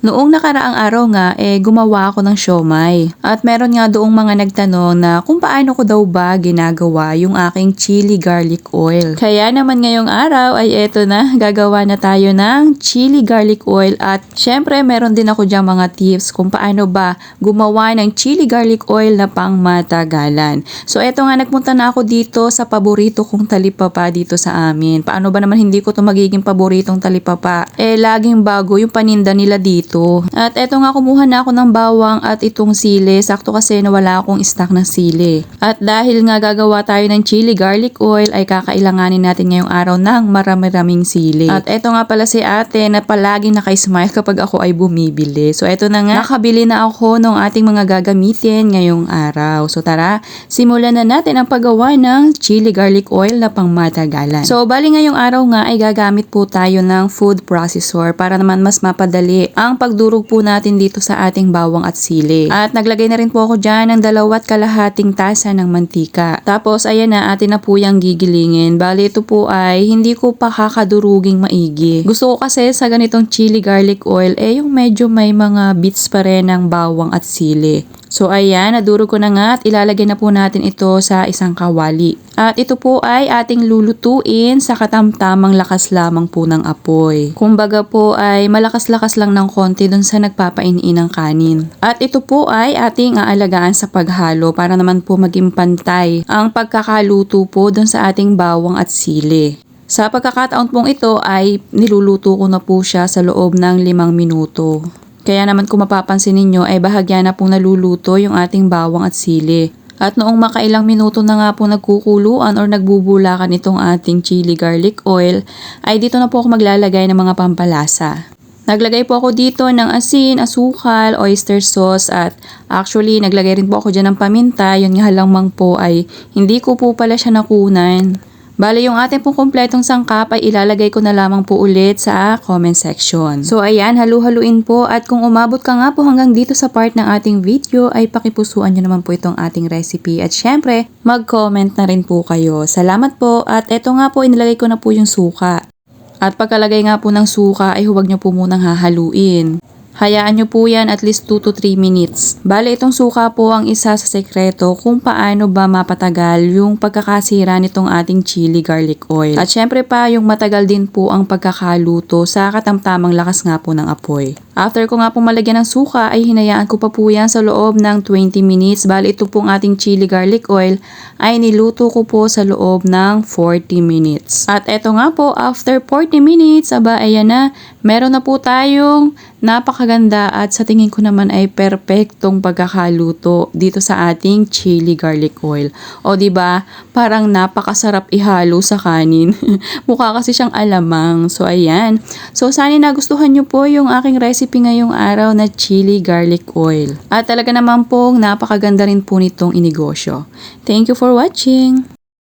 Noong nakaraang araw nga, gumawa ako ng siomay. At meron nga doong mga nagtanong na kung paano ko daw ba ginagawa yung aking chili garlic oil. Kaya naman ngayong araw ay eto na, gagawa na tayo ng chili garlic oil. At syempre meron din ako dyang mga tips kung paano ba gumawa ng chili garlic oil na pang matagalan. So eto nga, nagpunta na ako dito sa paborito kong talipapa dito sa amin. Paano ba naman hindi ko to magiging paboritong talipapa? Laging bago yung paninda nila dito. At eto nga, kumuha na ako ng bawang at itong sili. Sakto kasi nawala akong stock ng sili. At dahil nga gagawa tayo ng chili garlic oil ay kakailanganin natin ngayong araw ng marami-raming sili. At eto nga pala si ate na palaging naka-smile kapag ako ay bumibili. So eto na nga, nakabili na ako ng ating mga gagamitin ngayong araw. So tara, simulan na natin ang paggawa ng chili garlic oil na pang matagalan. So bali ngayong araw nga ay gagamit po tayo ng food processor para naman mas mapadali ang pagdurog po natin dito sa ating bawang at sili. At naglagay na rin po ako dyan ng 2.5 tasa ng mantika. Tapos ayan na, atin na po yung gigilingin. Bali ito po ay hindi ko pa kakaduruging maigi. Gusto ko kasi sa ganitong chili garlic oil yung medyo may mga bits pa rin ng bawang at sili. So ayan, nadurog ko na nga at ilalagay na po natin ito sa isang kawali. At ito po ay ating lulutuin sa katamtamang lakas lamang po ng apoy. Kumbaga po ay malakas-lakas lang ng konti dun sa nagpapainiin ng kanin. At ito po ay ating aalagaan sa paghalo para naman po maging pantay ang pagkakaluto po dun sa ating bawang at sili. Sa pagkakataon pong ito ay niluluto ko na po siya sa loob ng 5 minuto. Kaya naman kung mapapansin ninyo ay bahagya na pong naluluto yung ating bawang at sili. At noong makailang minuto na nga po nagkukuluan or nagbubulakan itong ating chili garlic oil, ay dito na po ako maglalagay ng mga pampalasa. Naglagay po ako dito ng asin, asukal, oyster sauce at actually naglagay rin po ako dyan ng paminta. Yun nga lang po ay hindi ko po pala siya nakunan. Bale, yung ating pong kompletong sangkap ay ilalagay ko na lamang po ulit sa comment section. So ayan, halu-haluin po at kung umabot ka nga po hanggang dito sa part ng ating video ay pakipusuan nyo naman po itong ating recipe at syempre mag-comment na rin po kayo. Salamat po at eto nga po, inilagay ko na po yung suka. At pagkalagay nga po ng suka ay huwag nyo po munang hahaluin. Hayaan nyo po yan at least 2 to 3 minutes. Bale, itong suka po ang isa sa sekreto kung paano ba mapatagal yung pagkakasira nitong ating chili garlic oil. At syempre pa, yung matagal din po ang pagkakaluto sa katamtamang lakas nga po ng apoy. After ko nga po malagyan ng suka ay hinayaan ko pa po yan sa loob ng 20 minutes. Bale, ito pong ating chili garlic oil ay niluto ko po sa loob ng 40 minutes. At eto nga po, after 40 minutes, ayan na, meron na po tayong napakaganda at sa tingin ko naman ay perpektong pagkakaluto dito sa ating chili garlic oil. O di ba? Parang napakasarap ihalo sa kanin. Mukha kasi siyang alamang. So ayan. So sana nagustuhan niyo po yung aking recipe ngayong araw na chili garlic oil. At talaga naman pong napakaganda rin po nitong inegosyo. Thank you for watching.